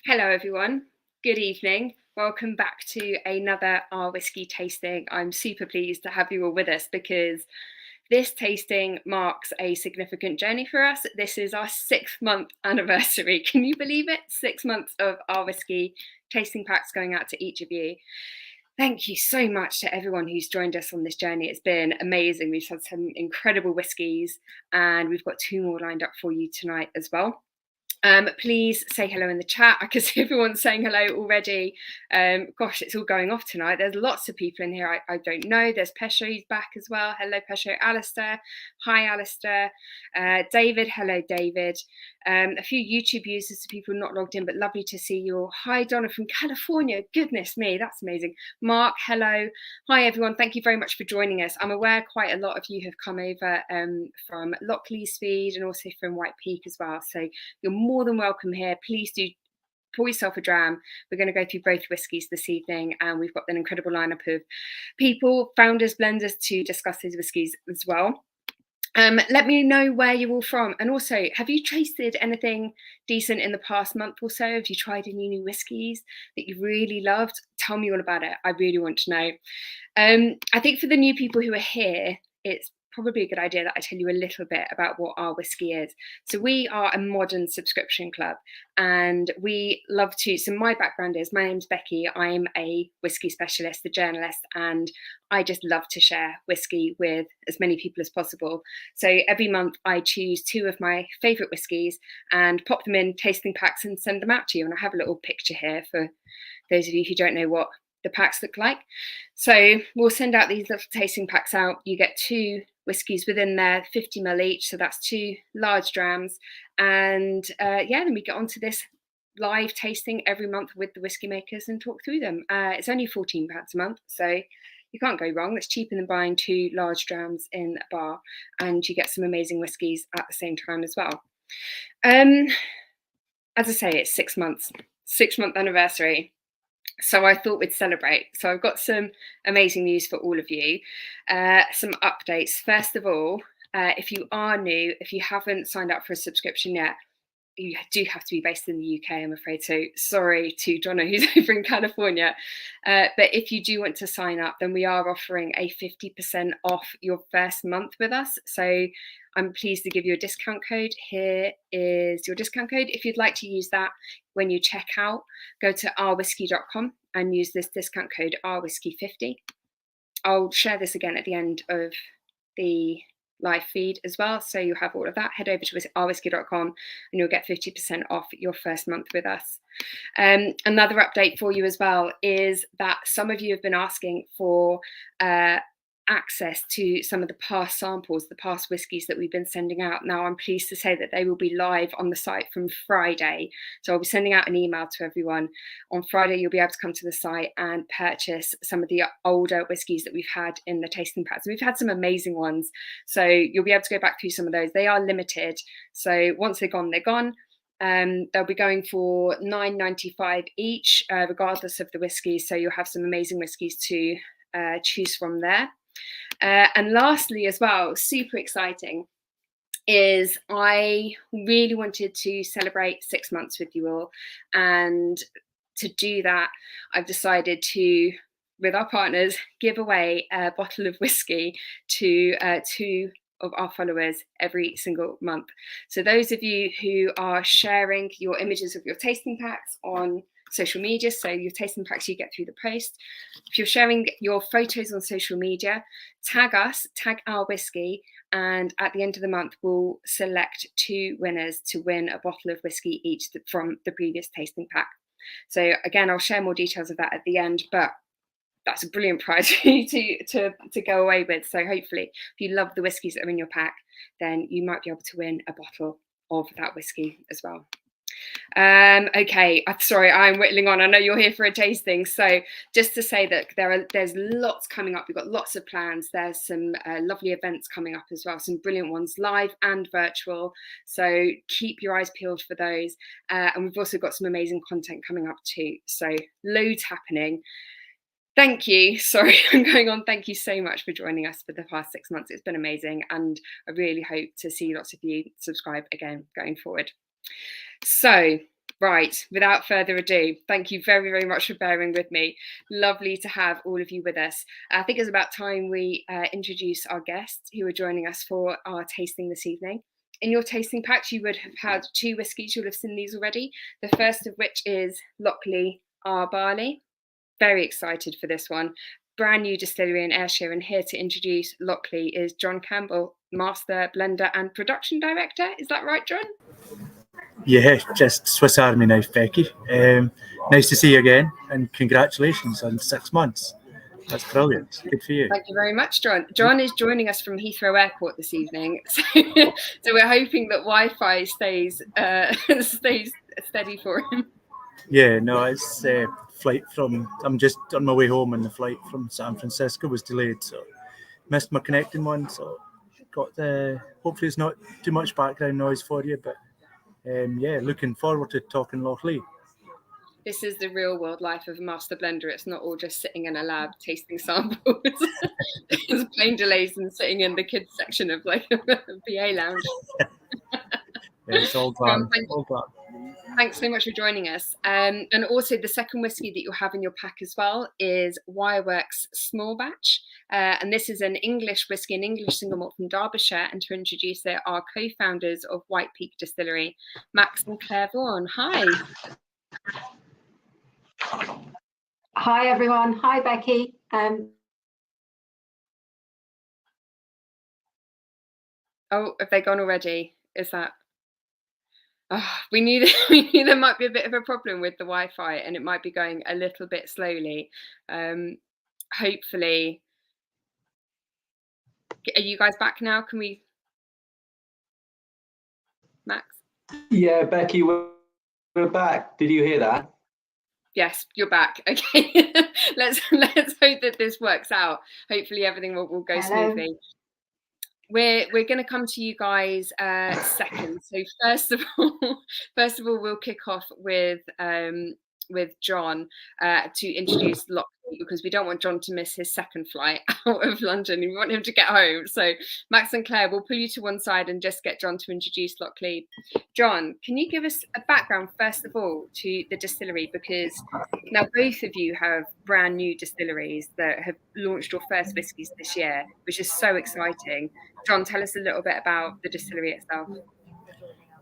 Hello everyone, good evening. Welcome back to another OurWhisky tasting. I'm super pleased to have you all with us because this tasting marks a significant journey for us. This is our 6-month anniversary. Can you believe it? 6 months of OurWhisky tasting packs going out to each of you. Thank you so much to everyone who's joined us on this journey. It's been amazing. We've had some incredible whiskies and we've got 2 more lined up for you tonight as well. Please say hello in the chat. I can see everyone's saying hello already. Gosh, it's all going off tonight. There's lots of people in here I don't know. There's Pesho's back as well. Hello, Pesho. Alistair. Hi, Alistair. David. Hello, David. A few YouTube users, people not logged in, but lovely to see you all. Hi, Donna from California. Goodness me, that's amazing. Mark, hello. Hi, everyone. Thank you very much for joining us. I'm aware quite a lot of you have come over from Lochlea's feed and also from White Peak as well. So you're more than welcome here. Please do pour yourself a dram. We're going to go through both whiskies this evening, and we've got an incredible lineup of people, founders, blenders to discuss these whiskies as well. Let me know where you're all from, and also, have you tasted anything decent in the past month or so? Have you tried any new whiskies that you really loved? Tell me all about it. I really want to know. I think for the new people who are here, it's probably a good idea that I tell you a little bit about what OurWhisky is. So we are a modern subscription club, and we love to, so my background is, my name's Becky, I'm a whiskey specialist, a journalist, and I just love to share whiskey with as many people as possible. So every month I choose 2 of my favourite whiskies and pop them in tasting packs and send them out to you. And I have a little picture here for those of you who don't know what the packs look like. So we'll send out these little tasting packs out. You get 2 whiskies within there, 50ml each, so that's 2 large drams. And yeah, then we get onto this live tasting every month with the whiskey makers and talk through them. It's only £14 a month, so you can't go wrong. It's cheaper than buying 2 large drams in a bar, and you get some amazing whiskies at the same time as well. As I say, it's 6 months, 6-month anniversary. So I thought we'd celebrate. So I've got some amazing news for all of you. Some updates. First of all, if you are new, if you haven't signed up for a subscription yet, you do have to be based in the UK, I'm afraid. So sorry to Donna, who's over in California. But if you do want to sign up, then we are offering a 50% off your first month with us. So I'm pleased to give you a discount code. Here is your discount code. If you'd like to use that when you check out, go to OurWhisky.com and use this discount code OurWhisky50. I'll share this again at the end of the live feed as well, so you have all of that. Head over to OurWhisky.com and you'll get 50% off your first month with us. Another update for you as well is that some of you have been asking for access to some of the past samples, the past whiskies that we've been sending out. Now I'm pleased to say that they will be live on the site from Friday. So I'll be sending out an email to everyone. On Friday, you'll be able to come to the site and purchase some of the older whiskies that we've had in the tasting packs. We've had some amazing ones. So you'll be able to go back through some of those. They are limited. So once they're gone, they're gone. They'll be going for $9.95 each, regardless of the whiskey. So you'll have some amazing whiskies to choose from there. And lastly as well, super exciting, is I really wanted to celebrate 6 months with you all. And to do that, I've decided to, with our partners, give away a bottle of whiskey to 2 of our followers every single month. So those of you who are sharing your images of your tasting packs on social media, so your tasting packs you get through the post, if you're sharing your photos on social media, tag us, tag OurWhisky, and at the end of the month we'll select 2 winners to win a bottle of whiskey each from the previous tasting pack. So again, I'll share more details of that at the end, but that's a brilliant prize for you to go away with. So hopefully, if you love the whiskies that are in your pack, then you might be able to win a bottle of that whiskey as well. Okay, sorry, I'm whittling on. I know you're here for a tasting, so just to say that there's lots coming up. We've got lots of plans. There's some lovely events coming up as well, some brilliant ones, live and virtual. So keep your eyes peeled for those. And we've also got some amazing content coming up too. So loads happening. Thank you. Sorry, I'm going on. Thank you so much for joining us for the past 6 months. It's been amazing, and I really hope to see lots of you subscribe again going forward. So Right, without further ado, thank you very, very much for bearing with me. Lovely to have all of you with us. I think it's about time we introduce our guests who are joining us for our tasting this evening. In your tasting pack, you would have had 2 whiskies. You'll have seen these already. The first of which is Lochlea Barley. Very excited for this one. Brand new distillery in Ayrshire, and here to introduce Lochlea is John Campbell, Master Blender and Production Director. Is that right, John? Yeah, just Swiss Army knife, Becky. Nice to see you again, and congratulations on 6 months. That's brilliant. Good for you. Thank you very much, John. John is joining us from Heathrow Airport this evening, so we're hoping that Wi-Fi stays steady for him. Yeah, no, it's flight from. I'm just on my way home, and the flight from San Francisco was delayed, so missed my connecting one. So got the. Hopefully, it's not too much background noise for you, but yeah, looking forward to talking Lochlea. This is the real world life of a master blender. It's not all just sitting in a lab tasting samples. There's plane delays and sitting in the kids section of like a PA lounge. Yeah, it's all gone. Thanks so much for joining us. And also the second whiskey that you'll have in your pack as well is Wireworks Small Batch. And this is an English whiskey, an English single malt from Derbyshire. And to introduce it are co-founders of White Peak Distillery, Max and Claire Vaughan. Hi. Hi, everyone. Hi, Becky. Oh, have they gone already? Is that... Oh, we knew there might be a bit of a problem with the Wi-Fi, and it might be going a little bit slowly. Hopefully, are you guys back now? Can we, Max? Yeah, Becky, we're back. Did you hear that? Yes, you're back. Okay, let's hope that this works out. Hopefully, everything will go smoothly. We're going to come to you guys second. So first of all, we'll kick off with John to introduce Lochlea, because we don't want John to miss his second flight out of London. We want him to get home. So Max and Claire, we'll pull you to one side and just get John to introduce Lochlea. John, can you give us a background first of all to the distillery, because now both of you have brand new distilleries that have launched your first whiskies this year, which is so exciting. John, tell us a little bit about the distillery itself.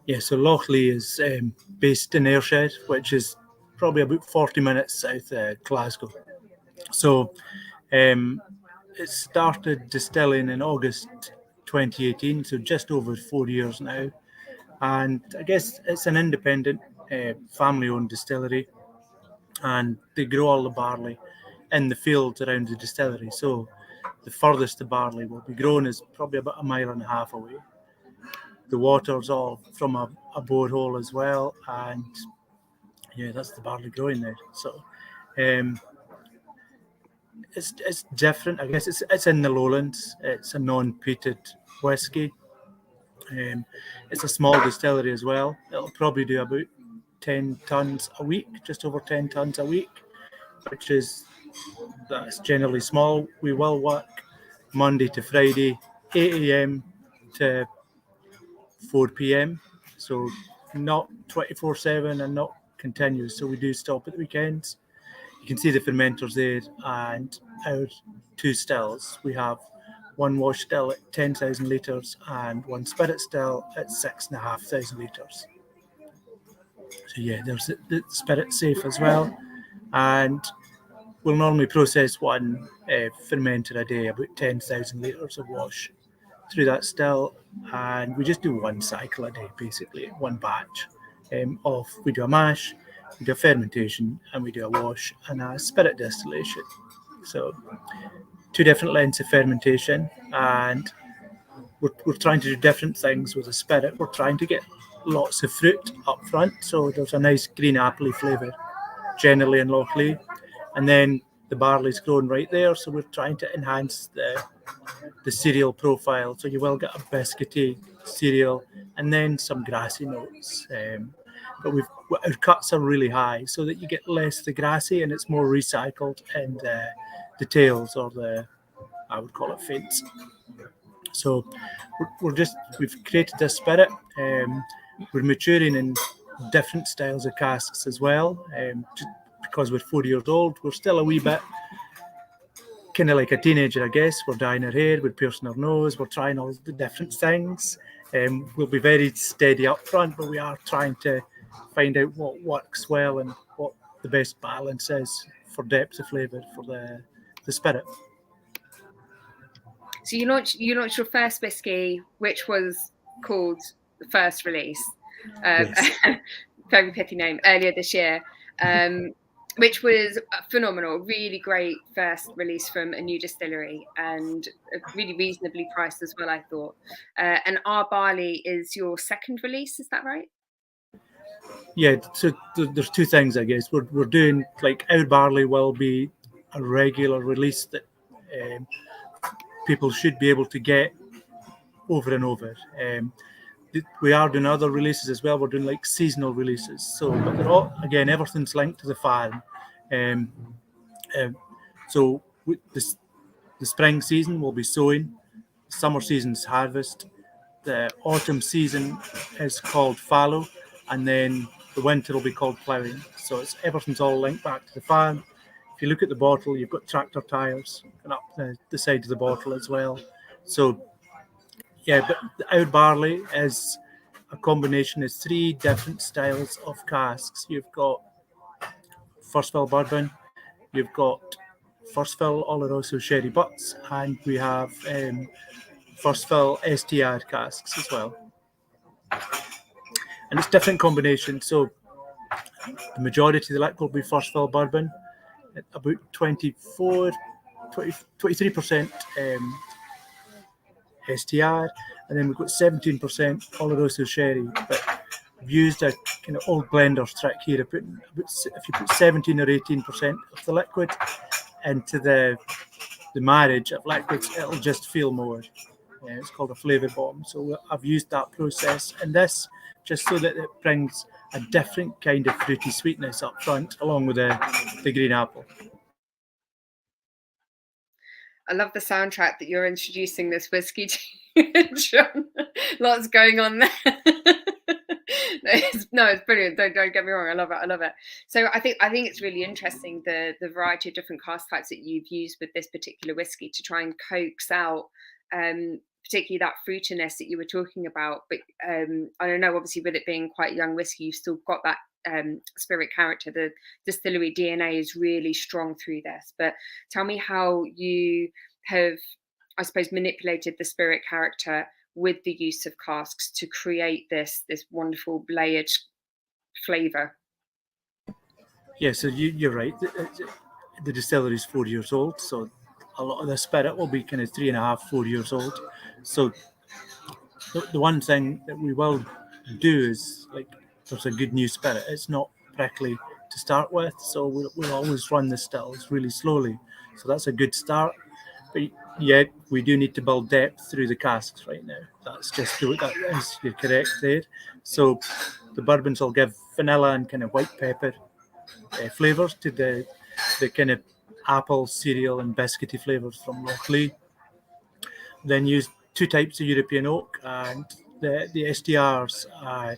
Yeah, so Lochlea is based in Ayrshire, which is probably about 40 minutes south of Glasgow. So it started distilling in August 2018, so just over 4 years now. And I guess it's an independent family-owned distillery, and they grow all the barley in the fields around the distillery. So the furthest the barley will be grown is probably about 1.5 miles away. The water's all from a borehole as well, and yeah, that's the barley growing there. So it's different. I guess it's in the lowlands. It's a non-peated whiskey. It's a small distillery as well. It'll probably do about 10 tons a week, just over 10 tons a week, that's generally small. We will work Monday to Friday, 8 a.m. to 4 p.m. So not 24/7 and not continuous. So we do stop at the weekends. You can see the fermenters there, and our 2 stills. We have one wash still at 10,000 litres and one spirit still at 6,500 litres. So yeah, there's the spirit safe as well. And we'll normally process one fermenter a day, about 10,000 litres of wash through that still, and we just do one cycle a day, basically, one batch we do a mash, we do a fermentation, and we do a wash and a spirit distillation. So 2 different lengths of fermentation, and we're trying to do different things with the spirit. We're trying to get lots of fruit up front, so there's a nice green appley flavour generally in Lochlea, and then the barley's grown right there, so we're trying to enhance the cereal profile, so you will get a biscuity cereal and then some grassy notes. But our cuts are really high, so that you get less the grassy and it's more recycled in the tails, or I would call it faints. So we've created this spirit. We're maturing in different styles of casks as well. Just because we're 4 years old, we're still a wee bit kind of like a teenager, I guess. We're dyeing our hair, we're piercing our nose, we're trying all the different things. We'll be very steady up front, but we are trying to find out what works well and what the best balance is for depth of flavour for the spirit. So you launched your first whiskey, which was called the First Release. Yes. Very pithy name, earlier this year. Which was phenomenal, really great first release from a new distillery and really reasonably priced as well, I thought. And Our Barley is your second release, is that right? Yeah, so there's two things, I guess. We're doing, like, Our Barley will be a regular release that people should be able to get over and over. We are doing other releases as well. We're doing like seasonal releases. So, but they're all, again, everything's linked to the farm. So the spring season will be sowing, summer season's harvest, the autumn season is called fallow, and then the winter will be called ploughing. So everything's all linked back to the farm. If you look at the bottle, you've got tractor tires going up the side of the bottle as well. So yeah, but Our Barley is a combination of three different styles of casks. You've got first fill bourbon, you've got first fill Oloroso sherry butts, and we have first fill STR casks as well. And it's different combinations. So the majority of the liquor will be first fill bourbon, at about 23% STR, and then we've got 17% Oloroso sherry. But I've used a kind of old blender's trick here. If you put 17 or 18% of the liquid into the marriage of liquids, it'll just feel more. Yeah, it's called a flavour bomb. So I've used that process in this just so that it brings a different kind of fruity sweetness up front along with the green apple. I love the soundtrack that you're introducing this whiskey to, John. Lots going on there. No, it's brilliant. Don't get me wrong. I love it. So I think it's really interesting the variety of different cask types that you've used with this particular whiskey to try and coax out particularly that fruitiness that you were talking about. But I don't know, obviously with it being quite a young whiskey, you've still got that spirit character. The distillery DNA is really strong through this. But tell me how you have, I suppose, manipulated the spirit character with the use of casks to create this wonderful layered flavour. Yeah, so you're right. The distillery is 4 years old, so a lot of the spirit will be kind of 3.5, 4 years old. So the one thing that we will do is, like, there's a good new spirit. It's not prickly to start with, so we'll always run the stills really slowly. So that's a good start. But yet we do need to build depth through the casks right now. That's just that is, you're correct there. So the bourbons will give vanilla and kind of white pepper flavours to the kind of apple, cereal and biscuity flavours from Lochlea. Then use two types of European oak, and the STRs are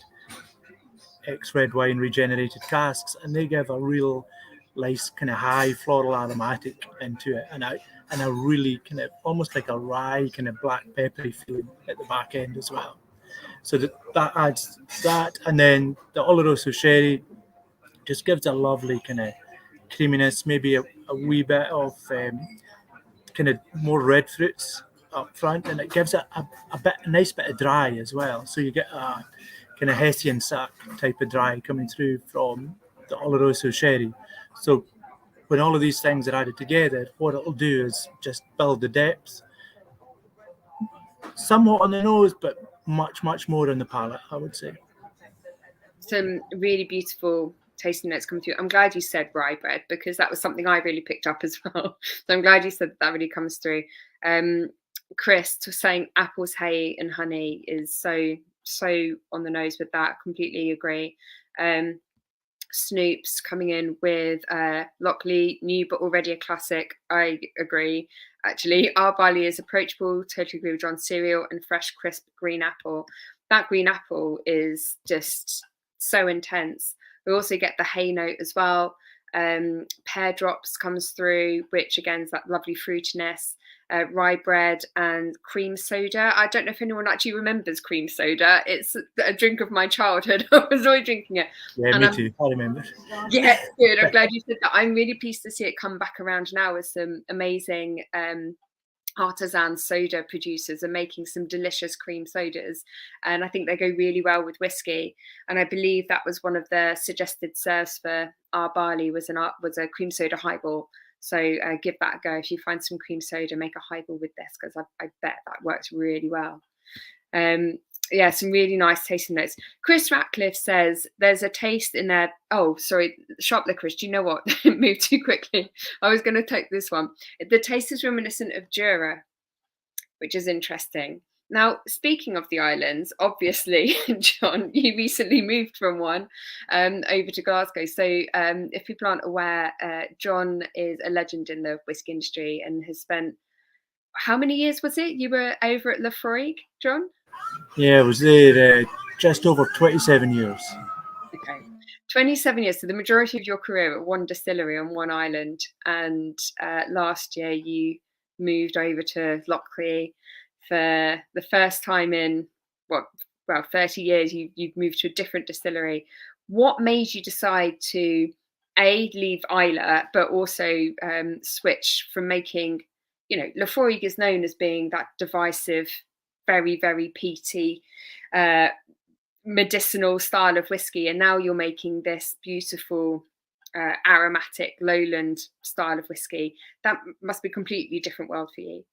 ex-red wine regenerated casks, and they give a real nice kind of high floral aromatic into it, and a really kind of almost like a rye kind of black peppery feeling at the back end as well. So that adds that, and then the Oloroso sherry just gives a lovely kind of creaminess, maybe a wee bit of kind of more red fruits up front, and it gives it a nice bit of dry as well. So you get a kind of Hessian sack type of dry coming through from the Oloroso sherry. So when all of these things are added together, what it'll do is just build the depth, somewhat on the nose, but much, much more on the palate, I would say. Some really beautiful tasting notes come through. I'm glad you said rye bread, because that was something I really picked up as well. So I'm glad you said that really comes through. Chris was saying apples, hay and honey is so on the nose with that. Completely agree. Snoops coming in with Lochlea, new but already a classic. I agree. Actually, Our Barley is approachable. Totally agree with John. Cereal and fresh, crisp green apple. That green apple is just so intense. We also get the hay note as well. Pear drops comes through, which again is that lovely fruitiness. Rye bread and cream soda. I don't know if anyone actually remembers cream soda. It's a drink of my childhood. I was always drinking it. Yeah, and me too. I remember. Yeah, good. I'm glad you said that. I'm really pleased to see it come back around now with some amazing artisan soda producers are making some delicious cream sodas, and I think they go really well with whiskey. And I believe that was one of the suggested serves for our barley was a cream soda highball. So give that a go if you find some cream soda, make a highball with this, because I bet that works really well. Yeah, some really nice tasting notes. Chris Ratcliffe says there's a taste in there. Oh, sorry, sharp licorice. Do you know what? Move too quickly. I was going to take this one. The taste is reminiscent of Jura, which is interesting. Now, speaking of the islands, obviously, John, you recently moved from one over to Glasgow. So if people aren't aware, John is a legend in the whisky industry and has spent, how many years was it? You were over at Lafroig, John? Yeah, I was there just over 27 years. Okay, 27 years. So the majority of your career at one distillery on one island. And last year you moved over to Lochlea for the first time in 30 years. You've moved to a different distillery. What made you decide to leave Islay, but also switch from making, Lafroig is known as being that divisive, very, very peaty, medicinal style of whiskey, and now you're making this beautiful aromatic lowland style of whiskey? That must be a completely different world for you.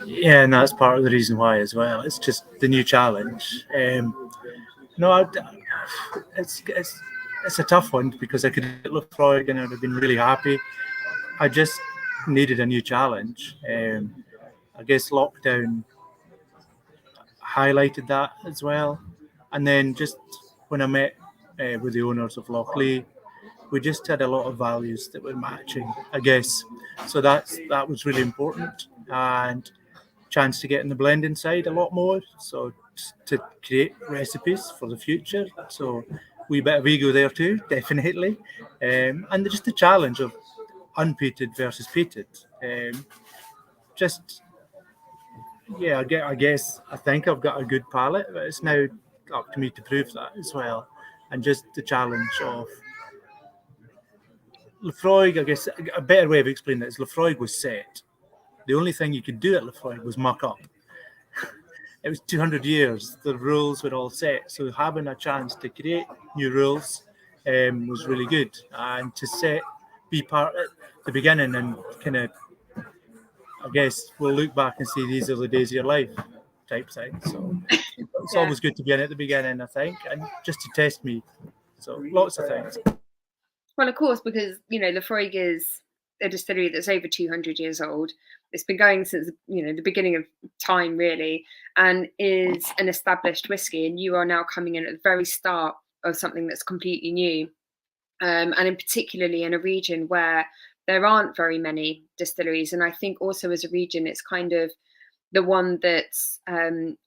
Yeah, and that's part of the reason why as well. It's just the new challenge. It's a tough one because I could at Lafroig and I'd have been really happy. I just needed a new challenge. I guess lockdown highlighted that as well. And then just when I met with the owners of Lochlea, we just had a lot of values that were matching, I guess. So that was really important, and chance to get in the blending side a lot more. So to create recipes for the future. So wee bit of ego there too, definitely. And just the challenge of unpeated versus peated. I think I've got a good palate, but it's now up to me to prove that as well. And just the challenge of Lafroig, I guess a better way of explaining it is Lafroig was set. The only thing you could do at Lafroig was muck up. It was 200 years. The rules were all set. So having a chance to create new rules was really good. And to be part at the beginning and kind of, I guess, we'll look back and see these are the days of your life type thing. So it's always good to be in at the beginning, I think, and just to test me. So lots of things. Well, of course, because, Lafroig is a distillery that's over 200 years old. It's been going since, the beginning of time, really, and is an established whiskey. And you are now coming in at the very start of something that's completely new. And in particularly in a region where there aren't very many distilleries. And I think also as a region, it's kind of the one that's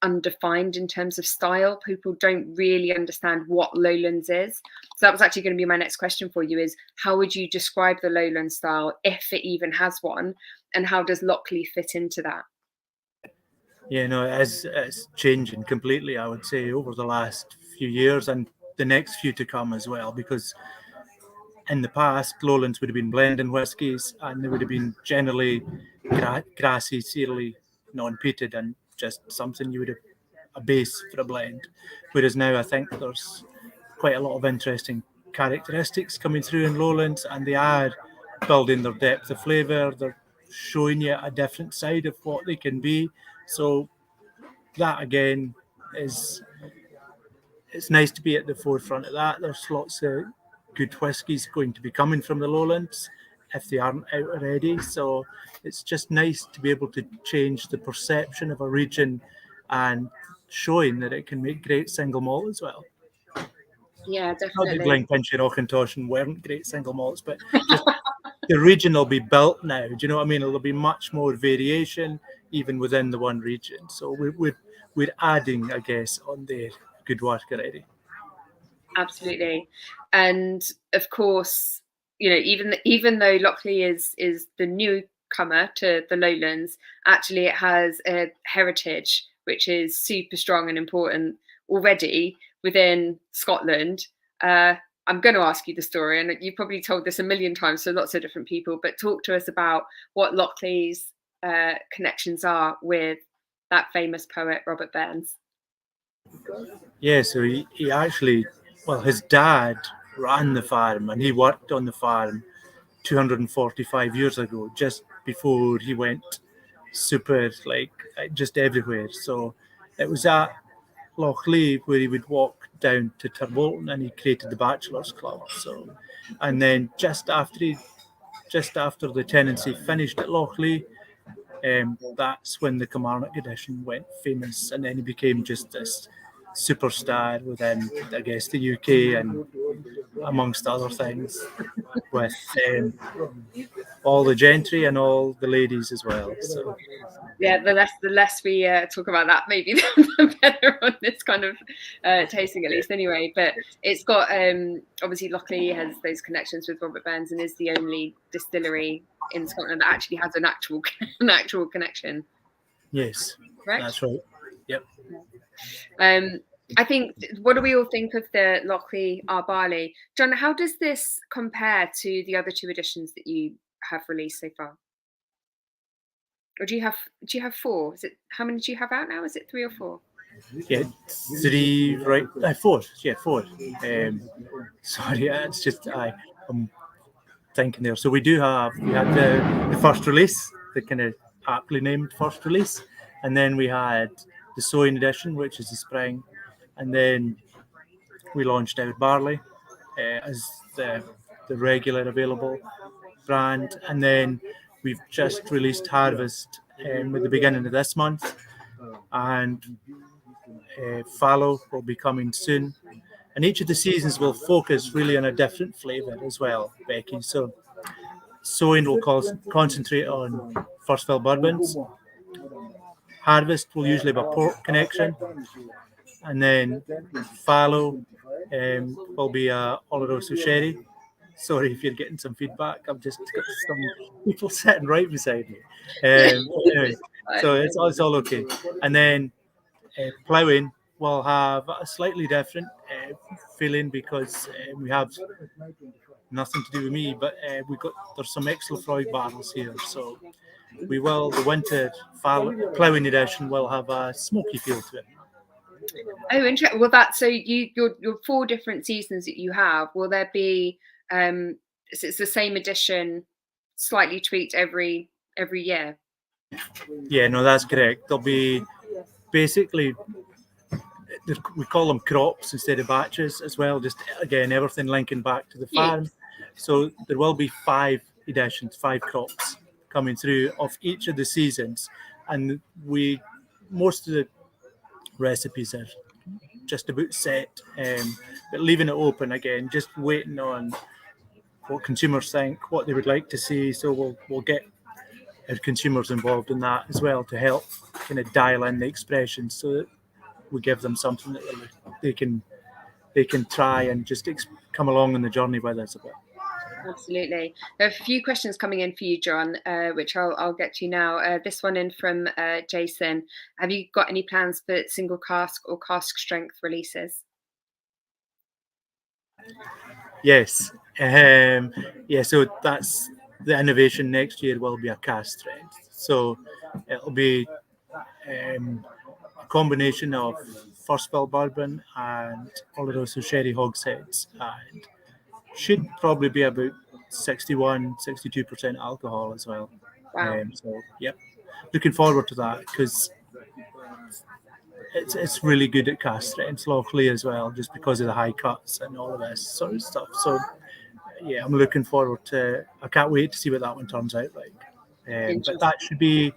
undefined in terms of style. People don't really understand what lowlands is. So that was actually going to be my next question for you, is how would you describe the lowland style, if it even has one, and how does Lochlea fit into that? Yeah, no, it's changing completely, I would say, over the last few years and the next few to come as well, because in the past, lowlands would have been blending whiskies and they would have been generally grassy, cereally, non-peated, and just something you would have a base for a blend. Whereas now I think there's quite a lot of interesting characteristics coming through in lowlands, and they are building their depth of flavour. They're showing you a different side of what they can be. So that again it's nice to be at the forefront of that. There's lots of good whiskies going to be coming from the lowlands if they aren't out already. So it's just nice to be able to change the perception of a region and showing that it can make great single malt as well. Yeah, Not definitely. that Glencairn, Auchentoshan weren't great single malts, but just the region will be built now. Do you know what I mean? There'll be much more variation even within the one region. So we're adding, I guess, on their good work already. Absolutely. And of course, you know, even though Lochlea is the newcomer to the Lowlands, actually it has a heritage which is super strong and important already within Scotland. I'm going to ask you the story, and you've probably told this a million times to lots of different people, but talk to us about what Lochlea's connections are with that famous poet Robert Burns. Yeah, so he actually, well, his dad ran the farm and he worked on the farm 245 years ago, just before he went super, like, just everywhere. So it was at Lochlea where he would walk down to Turbolton and he created the Bachelors Club. So, and then just after the tenancy finished at Lochlea, that's when the Kilmarnock edition went famous, and then he became just this superstar within, I guess, the UK and amongst other things, with all the gentry and all the ladies as well. So yeah, the less we talk about that, maybe the better on this kind of tasting, at least anyway. But it's got obviously Lochlea has those connections with Robert Burns and is the only distillery in Scotland that actually has an actual connection. yes, Correct? that's right. Yep. I think, what do we all think of the Lochlea Our Barley? John, how does this compare to the other two editions that you have released so far? Or do you have four? Is it, how many do you have out now? Is it 3 or 4? Yeah, 3, right? 4. Yeah, 4. Sorry, it's just I'm thinking there. So we had the first release, the kind of aptly named first release, and then we had the Sowing edition, which is the spring, and then we launched Our Barley as the regular available brand, and then we've just released Harvest at the beginning of this month, and Fallow will be coming soon. And each of the seasons will focus really on a different flavour as well, Becky. So Sowing will concentrate on first fill bourbons. Harvest will usually have a port connection, and then Fallow will be a Oloroso sherry. Sorry if you're getting some feedback. I've just got some people sitting right beside me. Anyway, so it's all okay. And then Ploughing will have a slightly different feeling because we have nothing to do with me, but there's some Exlafroid barrels here, so the winter Ploughing edition will have a smoky feel to it. Oh, interesting. Well, so your 4 different seasons that you have, will there be it's the same edition, slightly tweaked every year? Yeah, no, that's correct. There'll be basically, we call them crops instead of batches as well, just again everything linking back to the farm. Yeah. So there will be 5 editions, 5 crops coming through of each of the seasons, and most of the recipes are just about set, but leaving it open again, just waiting on what consumers think, what they would like to see. So we'll get our consumers involved in that as well to help kind of dial in the expressions, so that we give them something that they can try and just come along on the journey with us a bit. Absolutely. There are a few questions coming in for you, John, which I'll get to now. This one in from Jason. Have you got any plans for single cask or cask strength releases? Yes. So that's the innovation next year, will be a cask strength. So it'll be a combination of first fill bourbon and Oloroso sherry hogsheads, and should probably be about 61-62% alcohol as well. Wow. So yep, looking forward to that, because it's really good at cask strength, Lochlea as well, just because of the high cuts and all of this sort of stuff. So yeah, I'm looking forward to. I can't wait to see what that one turns out like. But that should be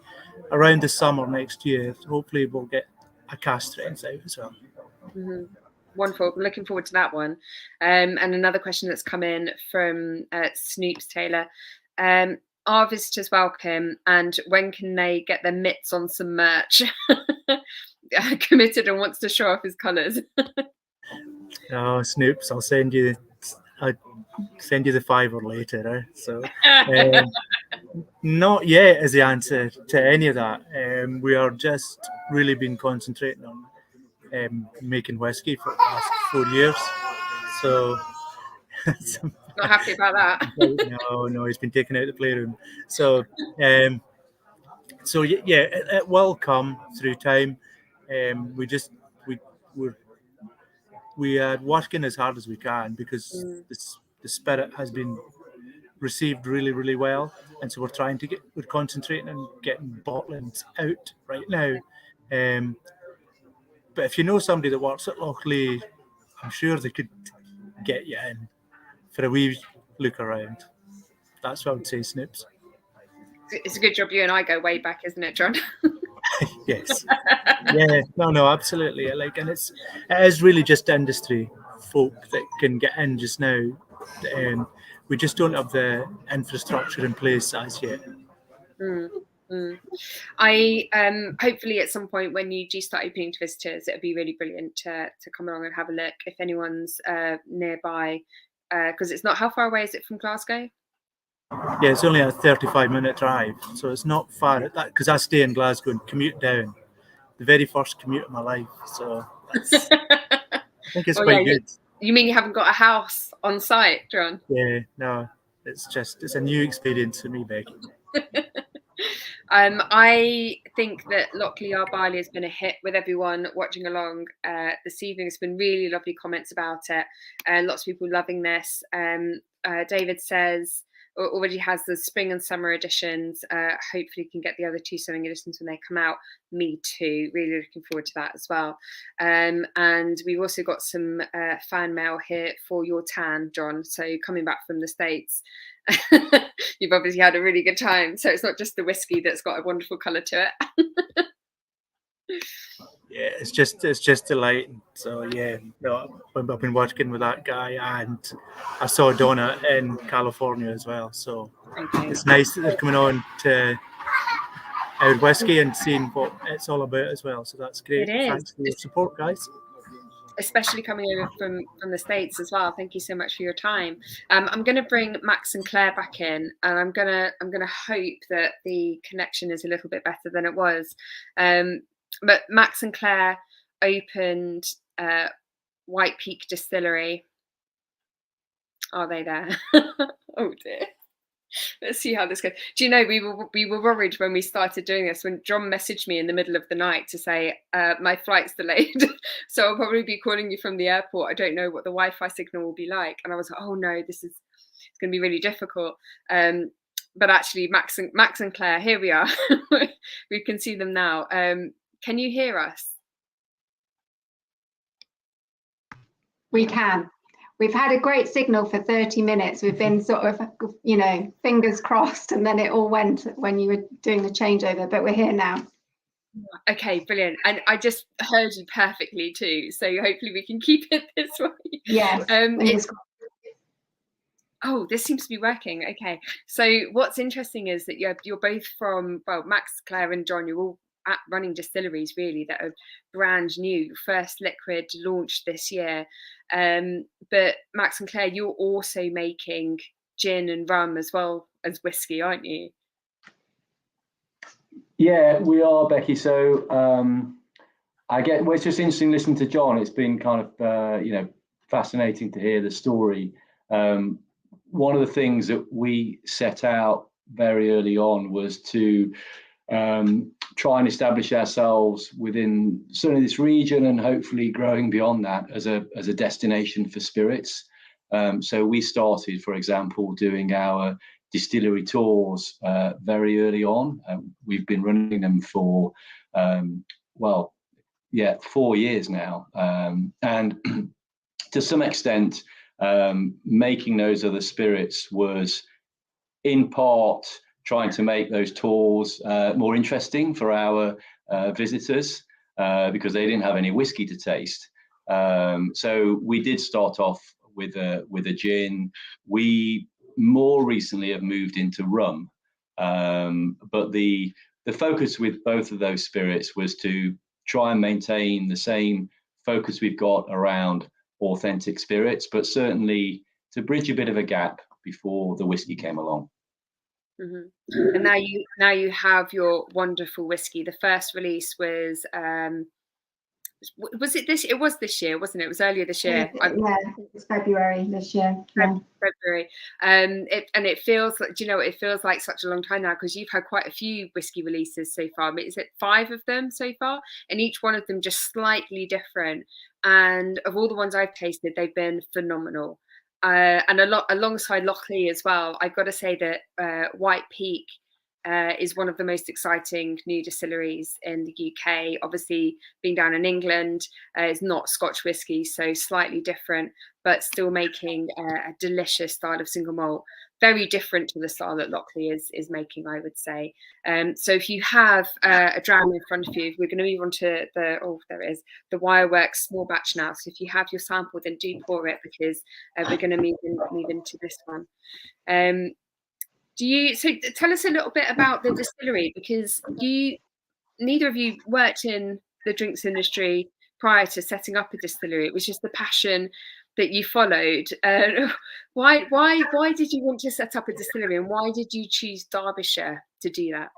around the summer next year. Hopefully, we'll get a cask strength out as well. Mm-hmm. Wonderful. I'm looking forward to that one. And another question that's come in from Snoops Taylor. Are visitors welcome, and when can they get their mitts on some merch? Committed and wants to show off his colours. Oh, Snoops, I'll send you the fiver later. So not yet is the answer to any of that. We are just really been concentrating on making whiskey for the last 4 years. So Not happy about that. no, he's been taken out of the playroom. So yeah, it will come through time. We are working as hard as we can because the spirit has been received really, really well, and so we're concentrating on getting bottlings out right now. But if you know somebody that works at Lochlea, I'm sure they could get you in for a wee look around. That's what I would say, Snips. It's a good job you and I go way back, isn't it, John? Yes. Yeah. No, absolutely. And it is really just industry folk that can get in just now. We just don't have the infrastructure in place as yet. I hopefully at some point when you do start opening to visitors, it'd be really brilliant to come along and have a look if anyone's nearby, because it's not, how far away is it from Glasgow? Yeah, it's only a 35-minute drive, so it's not far at that, because I stay in Glasgow and commute down. The very first commute of my life, so I think it's quite good. You mean you haven't got a house on site, John? Yeah, no, it's a new experience for me, Becky. I think that Lochlea Barley has been a hit with everyone watching along this evening. It's been really lovely comments about it, and lots of people loving this. David says already has the spring and summer editions. Hopefully can get the other 2 summer editions when they come out. Me too, really looking forward to that as well. And we've also got some fan mail here for your tan, John. So coming back from the States, you've obviously had a really good time. So it's not just the whiskey that's got a wonderful colour to it. Yeah, it's just delight. So yeah, no, I've been working with that guy, and I saw Donna in California as well. So it's nice that they're coming on to OurWhisky and seeing what it's all about as well. So that's great. Thanks for your support, guys. Especially coming over from the States as well. Thank you so much for your time. I'm going to bring Max and Claire back in, and I'm gonna hope that the connection is a little bit better than it was. But Max and Claire opened White Peak Distillery. Are they there? Oh dear. Let's see how this goes. Do you know, we were worried when we started doing this, when John messaged me in the middle of the night to say my flight's delayed, so I'll probably be calling you from the airport. I don't know what the Wi-Fi signal will be like. And I was like, oh no, it's going to be really difficult. But actually, Max and Claire, here we are. We can see them now. Can you hear us? We can. We've had a great signal for 30 minutes. We've been sort of, fingers crossed, and then it all went when you were doing the changeover, but we're here now. Okay, brilliant. And I just heard you perfectly too. So hopefully we can keep it this way. Yes. Oh, this seems to be working. Okay. So what's interesting is that you're both from, well, Max, Claire and John, you're all running distilleries really that are brand new. First liquid launched this year. But Max and Claire, you're also making gin and rum as well as whiskey, aren't you? Yeah, we are, Becky. So well, it's just interesting listening to John. It's been kind of fascinating to hear the story. One of the things that we set out very early on was to try and establish ourselves within certainly this region, and hopefully growing beyond that as a destination for spirits. So we started, for example, doing our distillery tours very early on. We've been running them for 4 years now, and to some extent making those other spirits was in part trying to make those tours more interesting for our visitors because they didn't have any whiskey to taste. So we did start off with a gin. We more recently have moved into rum, but the focus with both of those spirits was to try and maintain the same focus we've got around authentic spirits, but certainly to bridge a bit of a gap before the whiskey came along. Mm-hmm. And now you have your wonderful whiskey. The first release was it this? It was this year, wasn't it? It was earlier this year. Yeah, it's February this year. Yeah. February. It feels like, do you know, it feels like such a long time now, because you've had quite a few whiskey releases so far. I mean, is it 5 of them so far? And each one of them just slightly different. And of all the ones I've tasted, they've been phenomenal. And alongside Lochlea as well, I've got to say that White Peak is one of the most exciting new distilleries in the UK. Obviously, being down in England, it's not Scotch whisky, so slightly different, but still making a delicious style of single malt, very different to the style that Lochlea is making, I would say. So if you have a dram in front of you, we're going to move on to there it is, the Wireworks small batch now. So if you have your sample, then do pour it, because we're going to move into this one. So tell us a little bit about the distillery, because neither of you worked in the drinks industry prior to setting up a distillery. It was just the passion that you followed. Why did you want to set up a distillery, and why did you choose Derbyshire to do that?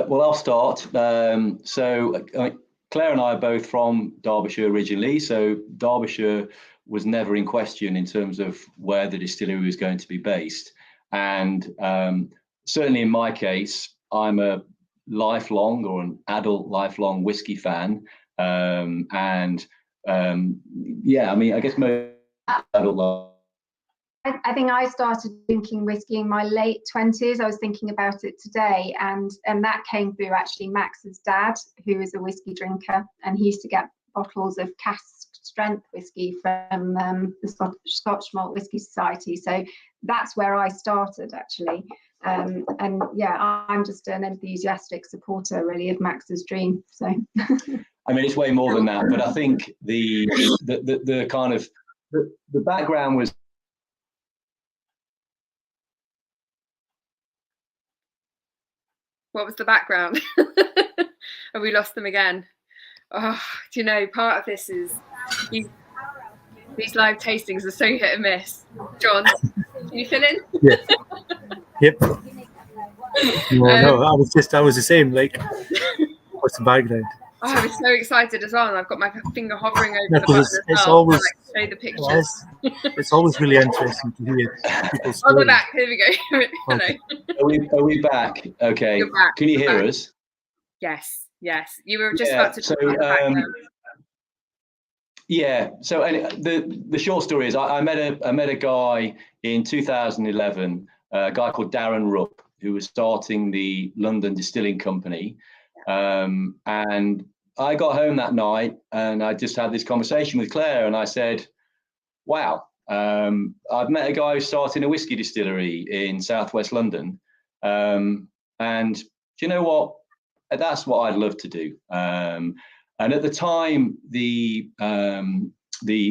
Well, I'll start. So Claire and I are both from Derbyshire originally, so Derbyshire was never in question in terms of where the distillery was going to be based. And certainly in my case, I'm a lifelong, or an adult lifelong whiskey fan. Yeah, I mean, I guess most adult. I think I started drinking whiskey in my late 20s. I was thinking about it today, and that came through actually Max's dad, who is a whiskey drinker, and he used to get bottles of cask strength whiskey from the Scotch Malt Whisky Society. So that's where I started, actually. And yeah, I'm just an enthusiastic supporter, really, of Max's dream. So I mean, it's way more than that, but I think the kind of the background was. What was the background? Have we lost them again? Oh, do you know, part of this is these live tastings are so hit and miss. John, can you fill in? Yeah. Yep. No, I was the same. Like, what's the background? Oh, I was so excited as well, and I've got my finger hovering over the button as it's well. always, so show the pictures. It's always really interesting to hear people's stories. Oh, we're back. Here we go. Hello. Are we back? Okay. You're back. Can you hear us? Yes. You were just about to talk about the background. Yeah. So the short story is I met a guy in 2011, a guy called Darren Rupp, who was starting the London Distilling Company, and I got home that night and I just had this conversation with Claire, and I said, "Wow, I've met a guy who's starting a whiskey distillery in southwest London, and do you know what? That's what I'd love to do." And at the time, the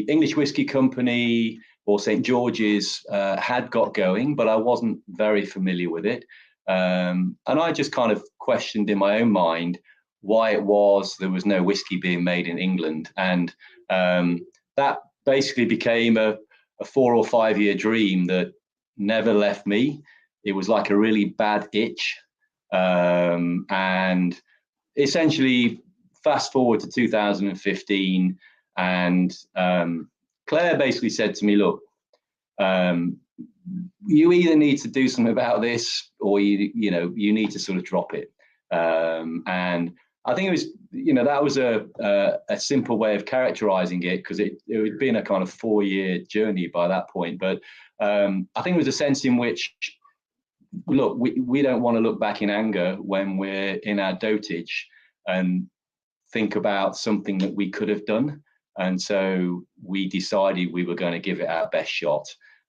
English Whiskey Company, or St. George's, had got going, but I wasn't very familiar with it. And I just kind of questioned in my own mind why it was there was no whiskey being made in England. And that basically became a 4 or 5 year dream that never left me. It was like a really bad itch. And essentially, fast forward to 2015, and Claire basically said to me, "Look, you either need to do something about this, or you need to sort of drop it." And I think it was, that was a simple way of characterizing it, because it had been a kind of 4 year journey by that point. But I think it was a sense in which, look, we don't want to look back in anger when we're in our dotage and think about something that we could have done. And so we decided we were going to give it our best shot.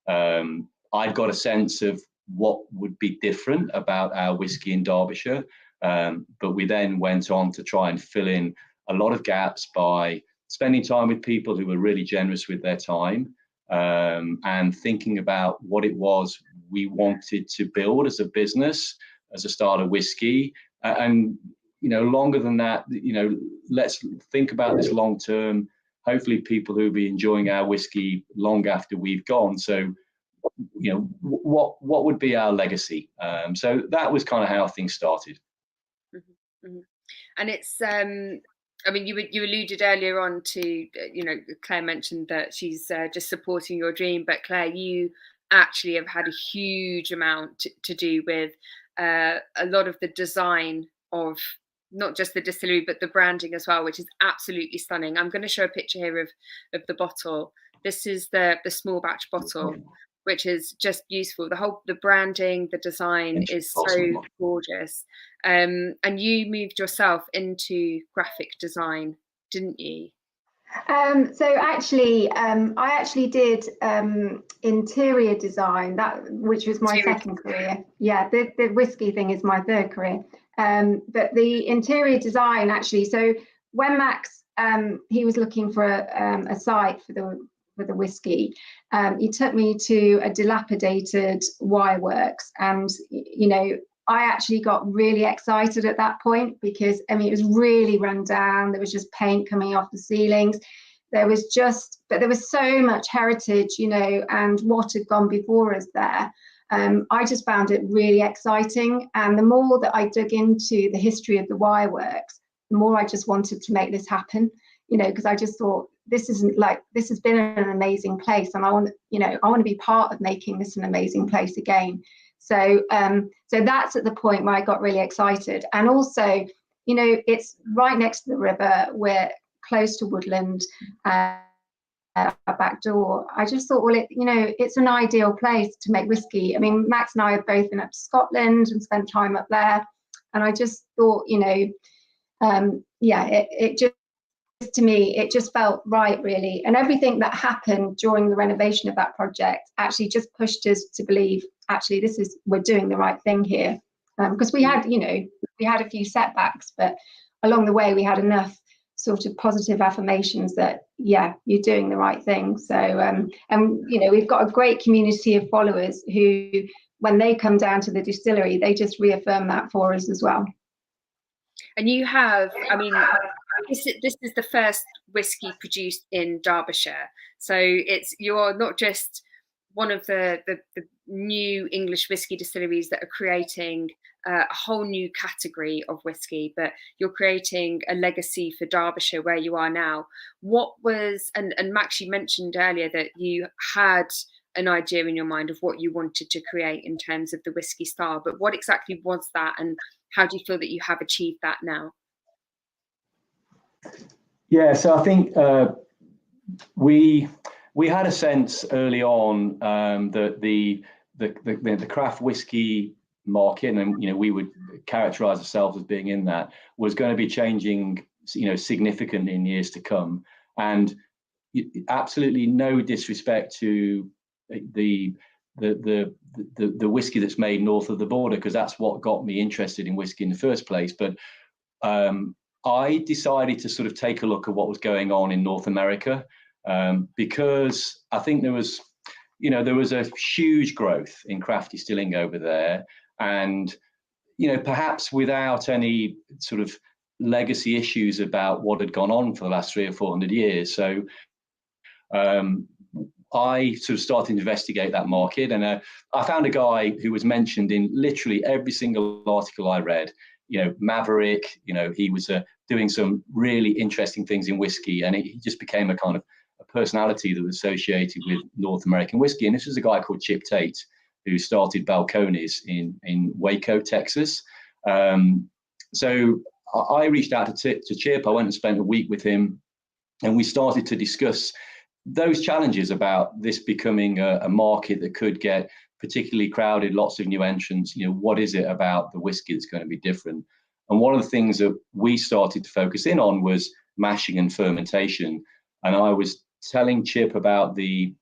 I'd got a sense of what would be different about our whiskey in Derbyshire, but we then went on to try and fill in a lot of gaps by spending time with people who were really generous with their time, and thinking about what it was we wanted to build as a business, as a start of whiskey. And longer than that, let's think about this long term. hopefully people who will be enjoying our whiskey long after we've gone. So, you know, what would be our legacy? So that was kind of how things started. Mm-hmm. Mm-hmm. And it's I mean, you alluded earlier on to, you know, Claire mentioned that she's just supporting your dream, but Claire, you actually have had a huge amount to do with a lot of the design of not just the distillery, but the branding as well, which is absolutely stunning. I'm going to show a picture here of the bottle. This is the small batch bottle, which is just beautiful. The branding, the design is so gorgeous. And you moved yourself into graphic design, didn't you? So actually, I actually did interior design, which was my second career. Yeah, the whiskey thing is my third career. But the interior design actually. So when Max he was looking for a site for the whiskey, he took me to a dilapidated wireworks, and you know, I actually got really excited at that point because, I mean, it was really run down. There was just paint coming off the ceilings. There was so much heritage, you know, and what had gone before us there. I just found it really exciting. And the more that I dug into the history of the wireworks, the more I just wanted to make this happen, you know, because I just thought, this has been an amazing place, and I want to be part of making this an amazing place again. So that's at the point where I got really excited. And also, you know, it's right next to the river. We're close to woodland, our back door. I just thought, well, it's an ideal place to make whiskey. I mean, Max and I have both been up to Scotland and spent time up there. And I just thought, you know, it just, to me, it just felt right, really. And everything that happened during the renovation of that project actually just pushed us to believe, actually, we're doing the right thing here. Because we had a few setbacks, but along the way we had enough sort of positive affirmations that, yeah, you're doing the right thing. So, and you know, we've got a great community of followers who, when they come down to the distillery, they just reaffirm that for us as well. And you have, I mean, this is the first whiskey produced in Derbyshire. So you're not just one of the new English whiskey distilleries that are creating a whole new category of whiskey, but you're creating a legacy for Derbyshire where you are now. What was, and Max, you mentioned earlier that you had an idea in your mind of what you wanted to create in terms of the whiskey style, but what exactly was that, and how do you feel that you have achieved that now? Yeah, so I think we had a sense early on that the craft whiskey market, and you know, we would characterize ourselves as being in that, was going to be changing, you know, significantly in years to come. And absolutely no disrespect to the whiskey that's made north of the border, because that's what got me interested in whiskey in the first place. But I decided to sort of take a look at what was going on in North America, because I think there was a huge growth in craft distilling over there, and you know, perhaps without any sort of legacy issues about what had gone on for the last 300 or 400 years. So I sort of started to investigate that market, and I found a guy who was mentioned in literally every single article I read. You know, Maverick. You know, he was doing some really interesting things in whiskey, and he just became a kind of a personality that was associated with North American whiskey. And this was a guy called Chip Tate, who started Balcones in Waco, Texas. So I reached out to Chip. I went and spent a week with him, and we started to discuss those challenges about this becoming a market that could get particularly crowded, lots of new entrants. You know, what is it about the whiskey that's going to be different? And one of the things that we started to focus in on was mashing and fermentation. And I was telling Chip about the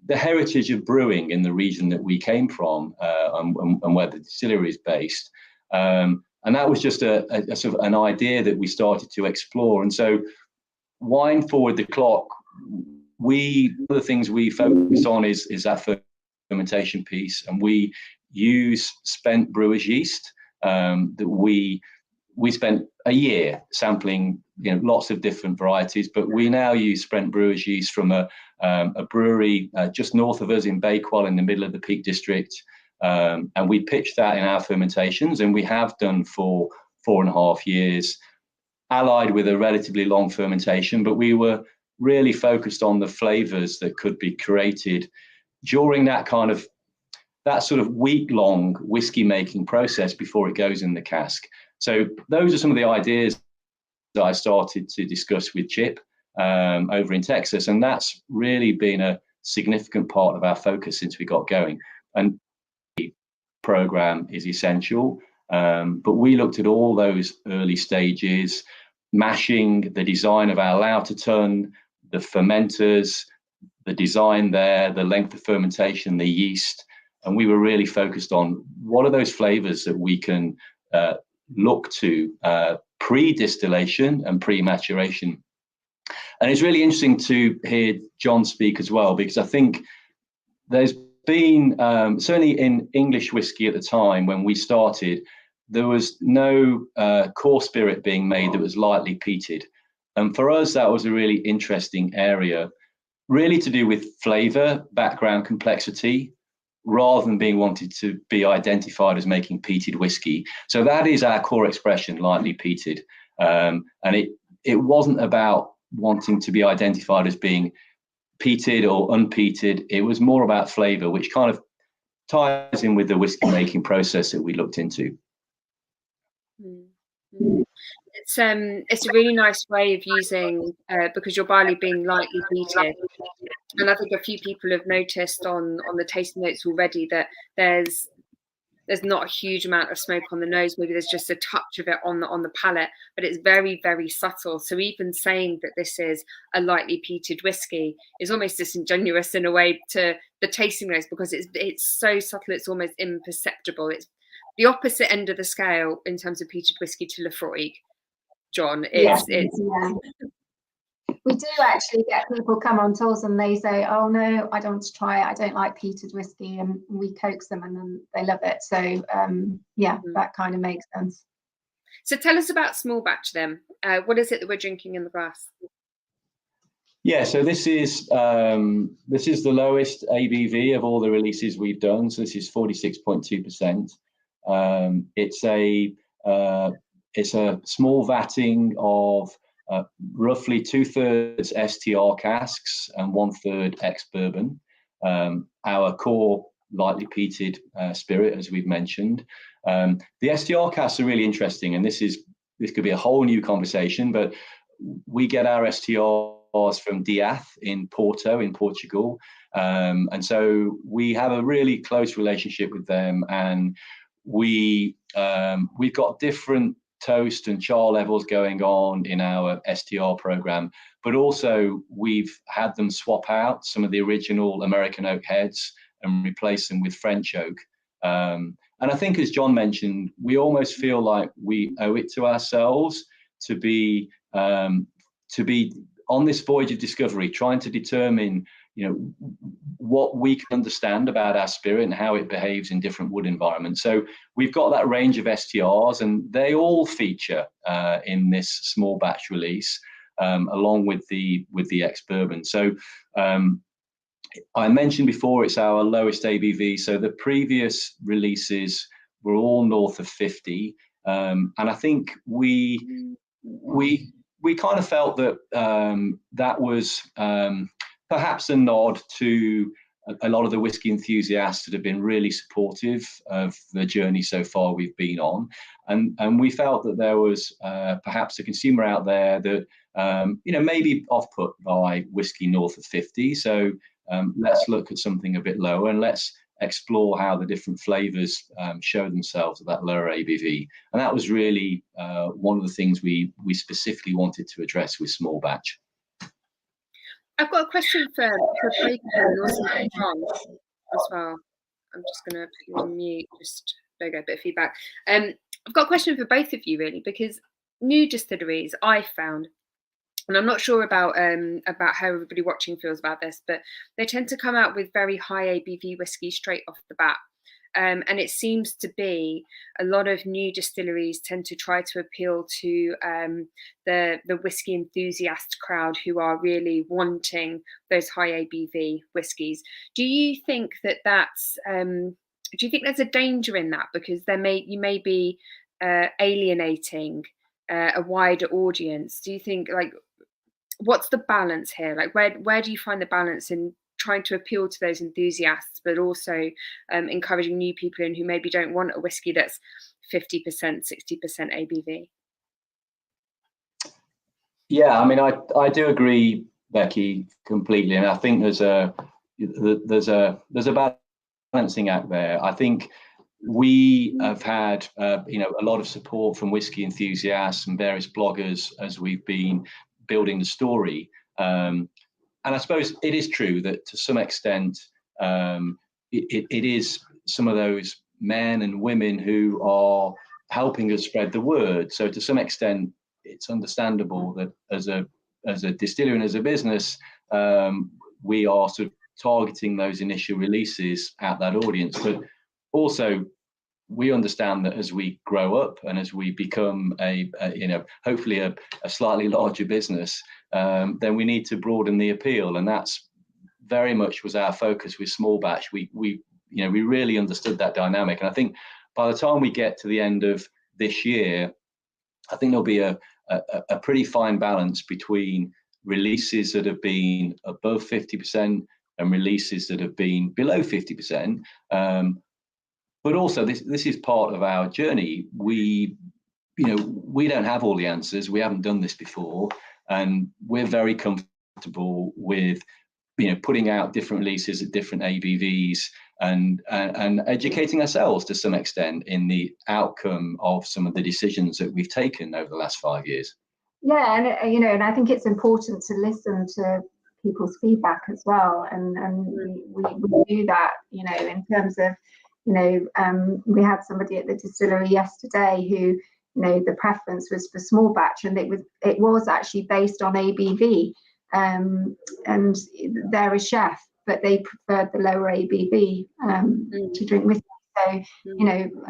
heritage of brewing in the region that we came from, and where the distillery is based. And that was just a sort of an idea that we started to explore. And so, wind forward the clock, one of the things we focus on is that fermentation piece, and we use spent brewer's yeast that we we spent a year sampling, lots of different varieties, but we now use Sprent Brewers yeast from a brewery just north of us in Bakewell in the middle of the Peak District. And we pitched that in our fermentations, and we have done for 4.5 years, allied with a relatively long fermentation, but we were really focused on the flavors that could be created during that sort of week-long whiskey making process before it goes in the cask. So those are some of the ideas that I started to discuss with Chip over in Texas, and that's really been a significant part of our focus since we got going. And the program is essential, but we looked at all those early stages, mashing, the design of our Lauterton, the fermenters, the design there, the length of fermentation, the yeast, and we were really focused on what are those flavors that we can look to pre-distillation and pre-maturation. And it's really interesting to hear John speak as well, because I think there's been, certainly in English whiskey at the time when we started, there was no core spirit being made that was lightly peated. And for us, that was a really interesting area, really to do with flavor, background, complexity, rather than being wanted to be identified as making peated whiskey. So that is our core expression, lightly peated. And it wasn't about wanting to be identified as being peated or unpeated. It was more about flavor, which kind of ties in with the whiskey making process that we looked into. It's a really nice way of using, because your barley being lightly peated, and I think a few people have noticed on the tasting notes already that there's not a huge amount of smoke on the nose. Maybe there's just a touch of it on the palate, but it's very, very subtle. So even saying that this is a lightly peated whiskey is almost disingenuous in a way to the tasting notes, because it's so subtle, it's almost imperceptible. It's the opposite end of the scale in terms of peated whiskey to Lefroy, John. Yeah. We do actually get people come on tours and they say, oh no, I don't want to try it, I don't like peated whiskey, and we coax them and then they love it. So that kind of makes sense. So tell us about small batch then. What is it that we're drinking in the glass? Yeah, so this is the lowest ABV of all the releases we've done. So this is 46.2%. It's a small vatting of roughly 2/3 STR casks and 1/3 ex-bourbon. Our core lightly peated spirit, as we've mentioned. The STR casks are really interesting, and this could be a whole new conversation, but we get our STRs from Diath in Porto, in Portugal. And so we have a really close relationship with them, and we've got different toast and char levels going on in our STR program, but also we've had them swap out some of the original American oak heads and replace them with French oak. And I think, as John mentioned, we almost feel like we owe it to ourselves to be on this voyage of discovery, trying to determine what we can understand about our spirit and how it behaves in different wood environments. So we've got that range of STRs, and they all feature in this small batch release, along with the ex-bourbon. So I mentioned before, it's our lowest ABV. So the previous releases were all north of 50, and I think we kind of felt that that was perhaps a nod to a lot of the whiskey enthusiasts that have been really supportive of the journey so far we've been on. And we felt that there was perhaps a consumer out there that, maybe off-put by whiskey north of 50. So let's look at something a bit lower, and let's explore how the different flavors show themselves at that lower ABV. And that was really one of the things we specifically wanted to address with small batch. I've got a question for both of you and also for John as well. I'm just going to put you on mute, just there you go, a bit of feedback. I've got a question for both of you, really, because new distilleries I've found, and I'm not sure about how everybody watching feels about this, but they tend to come out with very high ABV whiskey straight off the bat. And it seems to be a lot of new distilleries tend to try to appeal to the whiskey enthusiast crowd who are really wanting those high ABV whiskies. Do you think that that's do you think there's a danger in that, because you may be alienating a wider audience? Do you think, like, what's the balance here? Like, where do you find the balance in trying to appeal to those enthusiasts, but also encouraging new people in who maybe don't want a whiskey that's 50%, 60% ABV? Yeah, I mean, I do agree, Becky, completely, and I think there's a balancing act there. I think we have had a lot of support from whiskey enthusiasts and various bloggers as we've been building the story. And I suppose it is true that to some extent, it is some of those men and women who are helping us spread the word. So to some extent, it's understandable that as a distillery and as a business, we are sort of targeting those initial releases at that audience. But also, we understand that as we grow up and as we become hopefully a slightly larger business, then we need to broaden the appeal, and that's very much was our focus with small batch. We really understood that dynamic, and I think by the time we get to the end of this year, I think there'll be a pretty fine balance between releases that have been above 50% and releases that have been below 50%. But also, this is part of our journey. We don't have all the answers. We haven't done this before, and we're very comfortable with putting out different releases at different ABVs and educating ourselves to some extent in the outcome of some of the decisions that we've taken over the last 5 years. Yeah, and I think it's important to listen to people's feedback as well, and we do that, in terms of, we had somebody at the distillery yesterday who, the preference was for small batch, and it was actually based on ABV, and they're a chef, but they preferred the lower ABV to drink whiskey. So,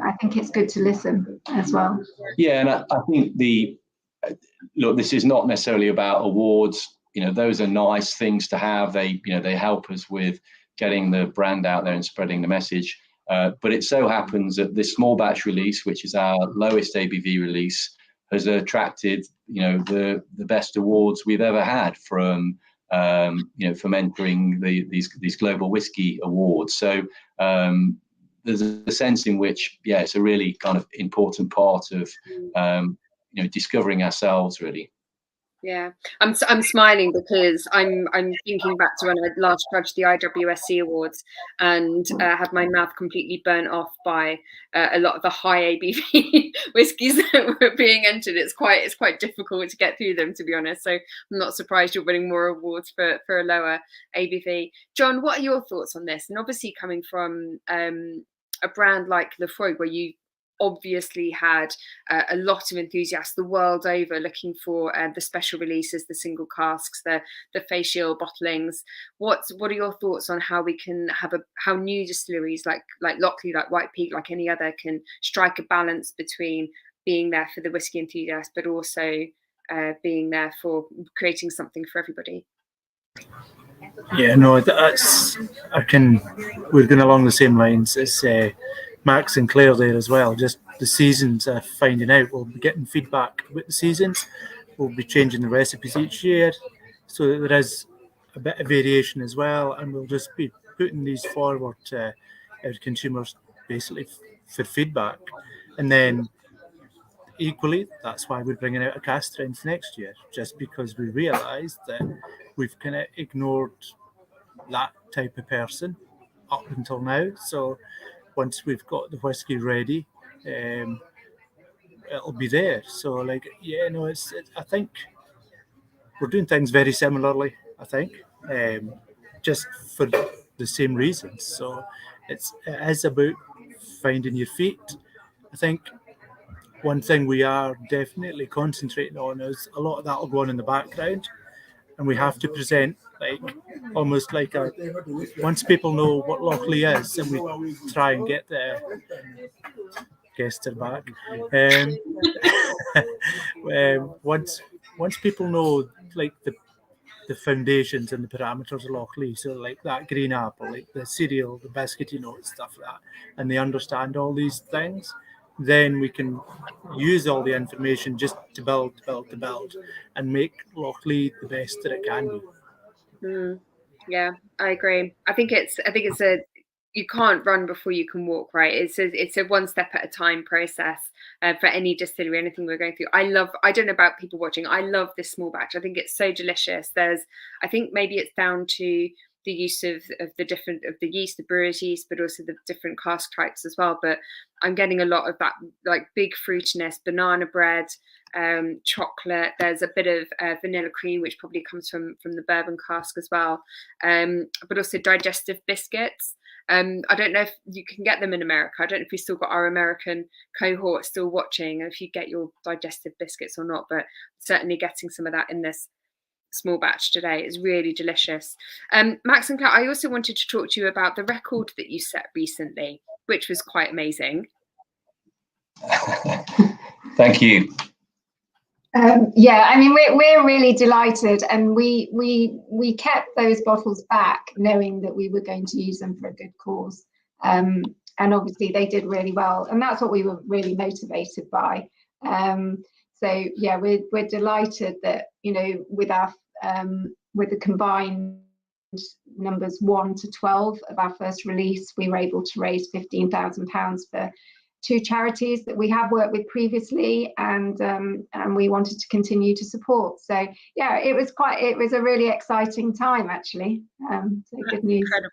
I think it's good to listen as well. Yeah, and I think this is not necessarily about awards. Those are nice things to have. They help us with getting the brand out there and spreading the message. But it so happens that this small batch release, which is our lowest ABV release, has attracted the best awards we've ever had from from entering these global whiskey awards. So there's a sense in which it's a really kind of important part of discovering ourselves, really. Yeah, I'm smiling because I'm thinking back to when I last judged the IWSC awards and had my mouth completely burnt off by a lot of the high ABV whiskies that were being entered. It's quite difficult to get through them, to be honest. So I'm not surprised you're winning more awards for a lower ABV. John, what are your thoughts on this? And obviously coming from a brand like Lefroy, where you obviously had a lot of enthusiasts the world over looking for the special releases, the single casks, the facial bottlings. What are your thoughts on how we can how new distilleries like Lochlea, like White Peak, like any other, can strike a balance between being there for the whiskey enthusiast, but also being there for creating something for everybody? Yeah, no, we're going along the same lines as Max and Claire there as well. Just the seasons are finding out. We'll be getting feedback with the seasons. We'll be changing the recipes each year so that there is a bit of variation as well. And we'll just be putting these forward to our consumers basically for feedback. And then equally, that's why we're bringing out a cask strength next year, just because we realised that we've kind of ignored that type of person up until now. So once we've got the whiskey ready, it'll be there. So I think we're doing things very similarly, I think, just for the same reasons. So it is about finding your feet. I think one thing we are definitely concentrating on is a lot of that will go on in the background, and we have to present like almost like a, once people know what Lochlea is, and we try and get the guests are back. Once people know like the foundations and the parameters of Lochlea, so like that green apple, like the cereal, the biscuity notes, stuff like that, and they understand all these things, then we can use all the information just to build, and make Lochlea the best that it can be. Yeah, I agree. I think it's a, you can't run before you can walk, right? It's a one step at a time process for any distillery, anything we're going through. I don't know about people watching, I love this small batch. I think it's so delicious. I think maybe it's down to the use of the yeast, the brewer's yeast, but also the different cask types as well. But I'm getting a lot of that like big fruitiness, banana bread, chocolate. There's a bit of vanilla cream, which probably comes from the bourbon cask as well, but also digestive biscuits. I don't know if you can get them in America. I don't know if we've still got our American cohort still watching, and if you get your digestive biscuits or not, but certainly getting some of that in this small batch today is really delicious. Max and Claire, I also wanted to talk to you about the record that you set recently, which was quite amazing. Thank you. Yeah, I mean, we're really delighted, and we kept those bottles back knowing that we were going to use them for a good cause, and obviously they did really well, and that's what we were really motivated by. So yeah, we're delighted that, you know, with our with the combined numbers 1 to 12 of our first release, we were able to raise £15,000 for 2 charities that we have worked with previously, and we wanted to continue to support. So yeah, it was a really exciting time, actually. So good news. Incredible.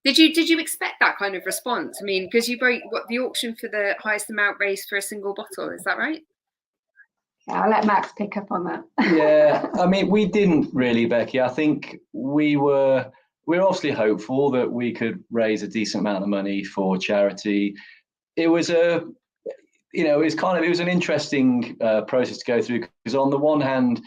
Did you expect that kind of response? I mean, because you broke the auction for the highest amount raised for a single bottle, is that right? Yeah, I'll let Max pick up on that. Yeah, I mean, we didn't really, Becky. I think we're obviously hopeful that we could raise a decent amount of money for charity. It was it was an interesting process to go through, because on the one hand,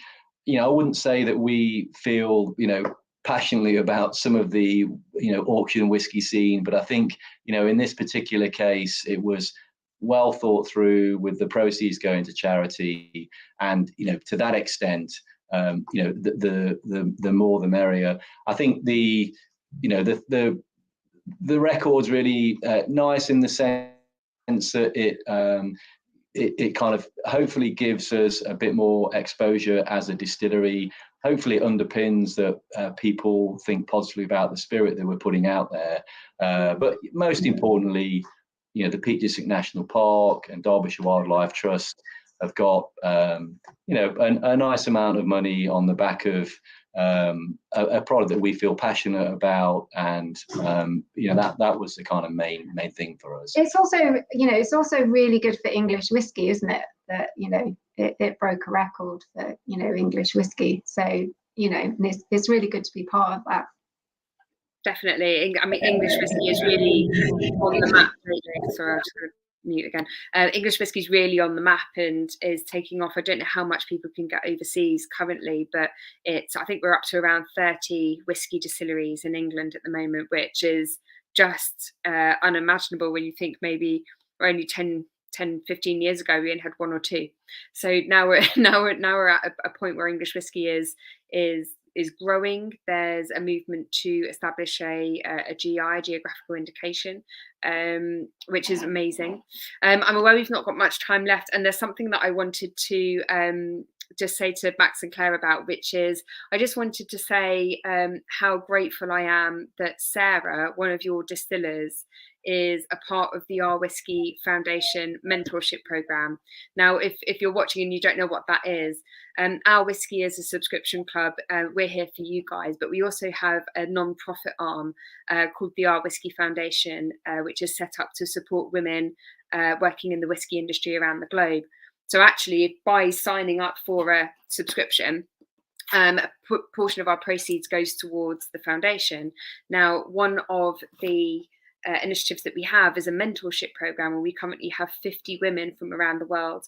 you know, I wouldn't say that we feel, you know, passionately about some of the, you know, auction whiskey scene, but I think, you know, in this particular case, it was well thought through, with the proceeds going to charity, and, you know, to that extent, you know, the more the merrier. I think the record's really nice in the sense that it kind of hopefully gives us a bit more exposure as a distillery. Hopefully it underpins that people think positively about the spirit that we're putting out there. But most importantly, you know, the Peak District National Park and Derbyshire Wildlife Trust have got, you know, a nice amount of money on the back of a product that we feel passionate about, and you know, that was the kind of main thing for us. It's also, you know, it's also really good for English whiskey, isn't it? That, you know, it broke a record for, you know, English whiskey. So, you know, it's really good to be part of that. Definitely. I mean, English whiskey is really on the map. Sorry, I'll just mute again. English whiskey is really on the map and is taking off. I don't know how much people can get overseas currently, but I think we're up to around 30 whiskey distilleries in England at the moment, which is just unimaginable when you think maybe we're only 10, 15 years ago we only had 1 or 2. So now we're at a point where English whiskey is growing. There's a movement to establish a GI, geographical indication, which is amazing. I'm aware we've not got much time left, and there's something that I wanted to just say to Max and Claire about, which is, I just wanted to say how grateful I am that Sarah, one of your distillers, is a part of the OurWhisky Foundation mentorship program. Now, if you're watching and you don't know what that is, OurWhisky is a subscription club. We're here for you guys, but we also have a non-profit arm called the OurWhisky Foundation, which is set up to support women working in the whiskey industry around the globe. So actually, by signing up for a subscription, a portion of our proceeds goes towards the foundation. Now, one of the initiatives that we have is a mentorship program, where we currently have 50 women from around the world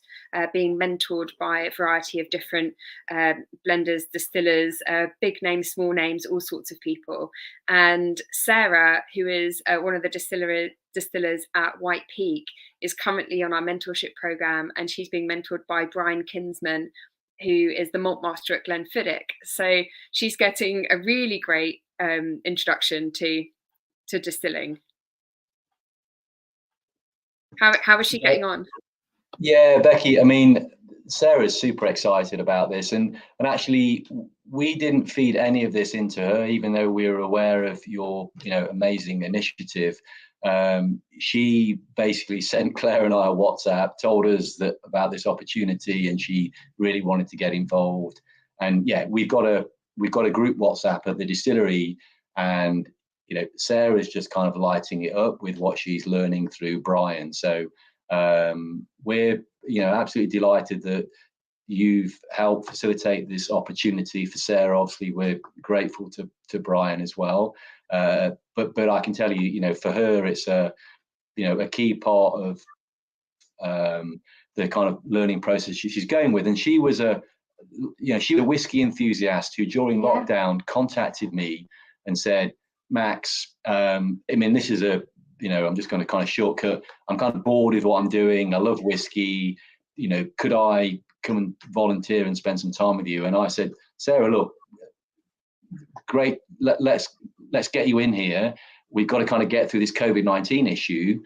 being mentored by a variety of different blenders, distillers, big names, small names, all sorts of people. And Sarah, who is one of the distillers at White Peak, is currently on our mentorship program, and she's being mentored by Brian Kinsman, who is the malt master at Glenfiddich. So she's getting a really great introduction to distilling. How is she getting on? Yeah, Becky, I mean, Sarah's super excited about this, and actually we didn't feed any of this into her, even though we were aware of your amazing initiative. She basically sent Claire and I a WhatsApp, told us that about this opportunity, and she really wanted to get involved. And yeah, we've got a group WhatsApp at the distillery, and Sarah's just kind of lighting it up with what she's learning through Brian. So we're absolutely delighted that you've helped facilitate this opportunity for Sarah. Obviously, we're grateful to Brian as well. But I can tell you, for her, it's a key part of the kind of learning process she's going with. And she was a whiskey enthusiast who during lockdown contacted me and said, Max, I mean, this is I'm just going to kind of shortcut. I'm kind of bored with what I'm doing. I love whiskey. Could I come and volunteer and spend some time with you? And I said, Sarah, look, great. Let's get you in here. We've got to kind of get through this COVID-19 issue.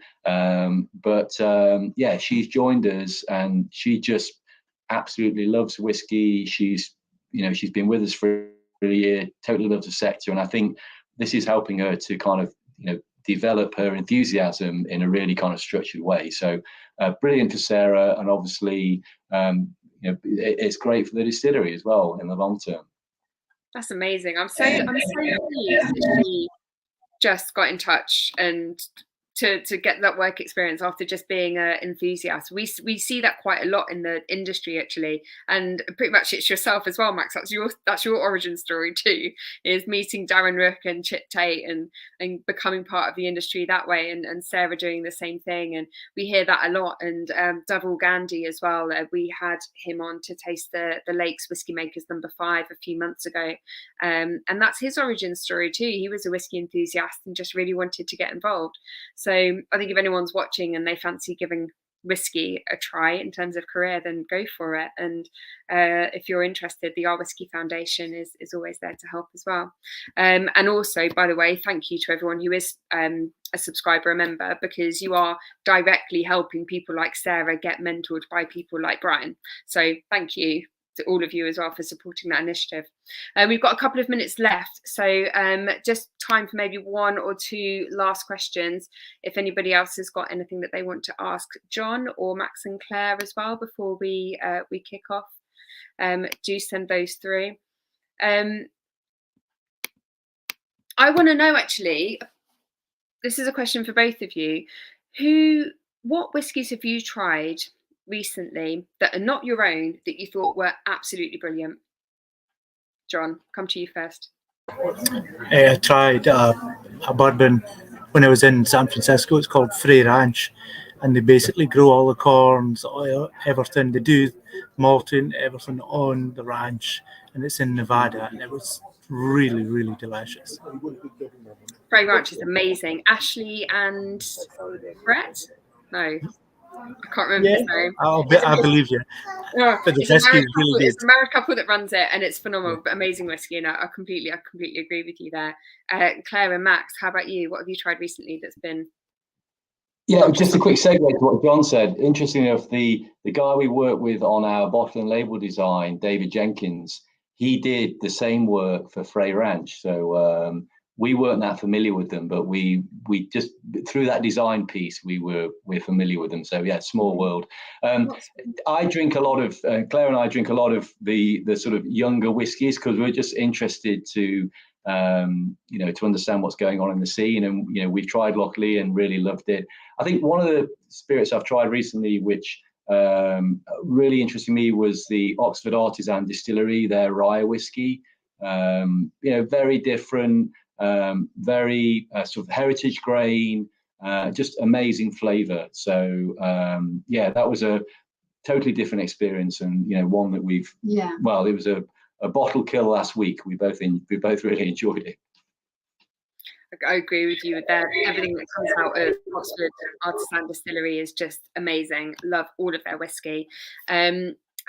But she's joined us, and she just absolutely loves whiskey. She's been with us for a year, totally loves the sector. And I think this is helping her to kind of, develop her enthusiasm in a really kind of structured way. So brilliant for Sarah. And obviously, it's great for the distillery as well in the long term. That's amazing. I'm so pleased that she just got in touch and to get that work experience after just being an enthusiast. We see that quite a lot in the industry, actually, and pretty much it's yourself as well, Max. That's your origin story too, is meeting Darren Rook and Chip Tate and becoming part of the industry that way, and Sarah doing the same thing. And we hear that a lot. And Dhaval Gandhi as well, we had him on to taste the Lakes Whiskey Makers No. 5 a few months ago, and that's his origin story too. He was a whiskey enthusiast and just really wanted to get involved. So I think if anyone's watching and they fancy giving whiskey a try in terms of career, then go for it. And if you're interested, the OurWhisky Foundation is always there to help as well. And also, by the way, thank you to everyone who is a subscriber, a member, because you are directly helping people like Sarah get mentored by people like Brian. So thank you to all of you as well for supporting that initiative. We've got a couple of minutes left, so just time for maybe one or two last questions. If anybody else has got anything that they want to ask John or Max and Claire as well before we kick off, do send those through. I want to know, actually, this is a question for both of you. What whiskies have you tried recently that are not your own that you thought were absolutely brilliant? John, come to you first. I tried a bourbon when I was in San Francisco. It's called Frey Ranch, and they basically grow all the corns, oil, everything. They do malting, everything on the ranch, and it's in Nevada, and it was really, really delicious. Frey Ranch is amazing. Ashley and Brett? No. I can't remember his name. I believe you. But the whiskey is really good. It's a married couple that runs it, and it's phenomenal, but amazing whiskey. And I completely agree with you there. Claire and Max, how about you? What have you tried recently that's been? Yeah, just a quick segue to what John said. Interestingly enough, the guy we work with on our bottle and label design, David Jenkins, he did the same work for Frey Ranch. So we weren't that familiar with them, but we just through that design piece we're familiar with them. So yeah, small world. I drink a lot of Claire and I drink a lot of the sort of younger whiskies because we're just interested to to understand what's going on in the scene. And we've tried Lochlea and really loved it. I think one of the spirits I've tried recently, which really interested me, was the Oxford Artisan Distillery, their rye whiskey. Very different. Very sort of heritage grain, just amazing flavour. So yeah, that was a totally different experience, and one that we've well, it was a bottle kill last week. We both really enjoyed it. I agree with you with that. Everything that comes out of Oxford Artisan Distillery is just amazing. Love all of their whiskey.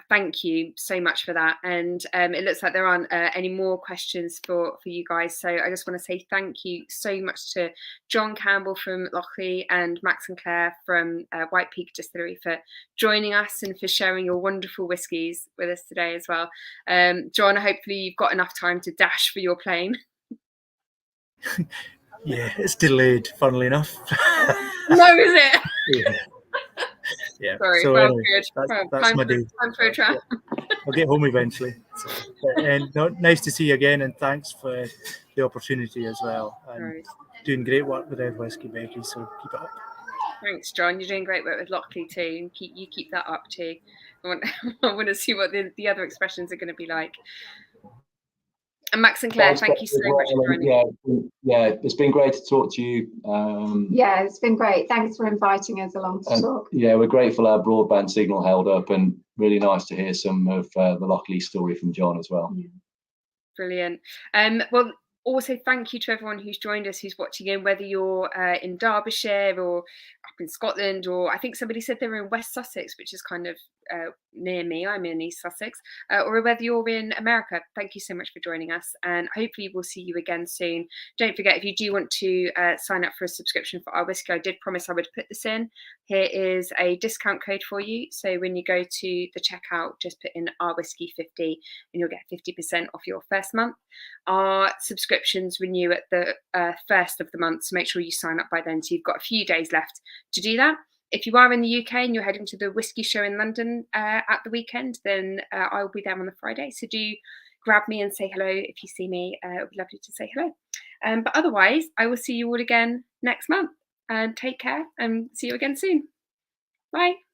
Thank you so much for that. And it looks like there aren't any more questions for you guys. So I just want to say thank you so much to John Campbell from Lochlea and Max and Claire from White Peak Distillery for joining us and for sharing your wonderful whiskies with us today as well. John, hopefully you've got enough time to dash for your plane. Yeah, it's delayed, funnily enough. No, is it? Yeah. Sorry, So well, anyway, good. that's my day. Time for a trap. I'll get home eventually. And nice to see you again, and thanks for the opportunity as well. And Right. doing great work with OurWhisky, Becky. So keep it up. Thanks, John. You're doing great work with Lochlea too, and keep that up too. I want to see what the other expressions are going to be like. And Max and Claire, thank you so much for joining. Yeah, it's been great to talk to you. Yeah, it's been great. Thanks for inviting us along to talk. Yeah, we're grateful our broadband signal held up, and really nice to hear some of the Lochlea story from John as well. Yeah. Brilliant. Well, also thank you to everyone who's joined us, who's watching in, whether you're in Derbyshire or up in Scotland, or I think somebody said they were in West Sussex, which is kind of near me. I'm in East Sussex, or whether you're in America. Thank you so much for joining us, and hopefully we'll see you again soon. Don't forget, if you do want to sign up for a subscription for OurWhisky, I did promise I would put this in. Here is a discount code for you. So when you go to the checkout, just put in OurWhisky 50 and you'll get 50% off your first month. Our subscriptions renew at the first of the month, so make sure you sign up by then. So you've got a few days left to do that. If you are in the UK and you're heading to the Whisky Show in London at the weekend, then I'll be there on the Friday. So do grab me and say hello if you see me. It would be lovely to say hello. But otherwise, I will see you all again next month. And take care and see you again soon. Bye.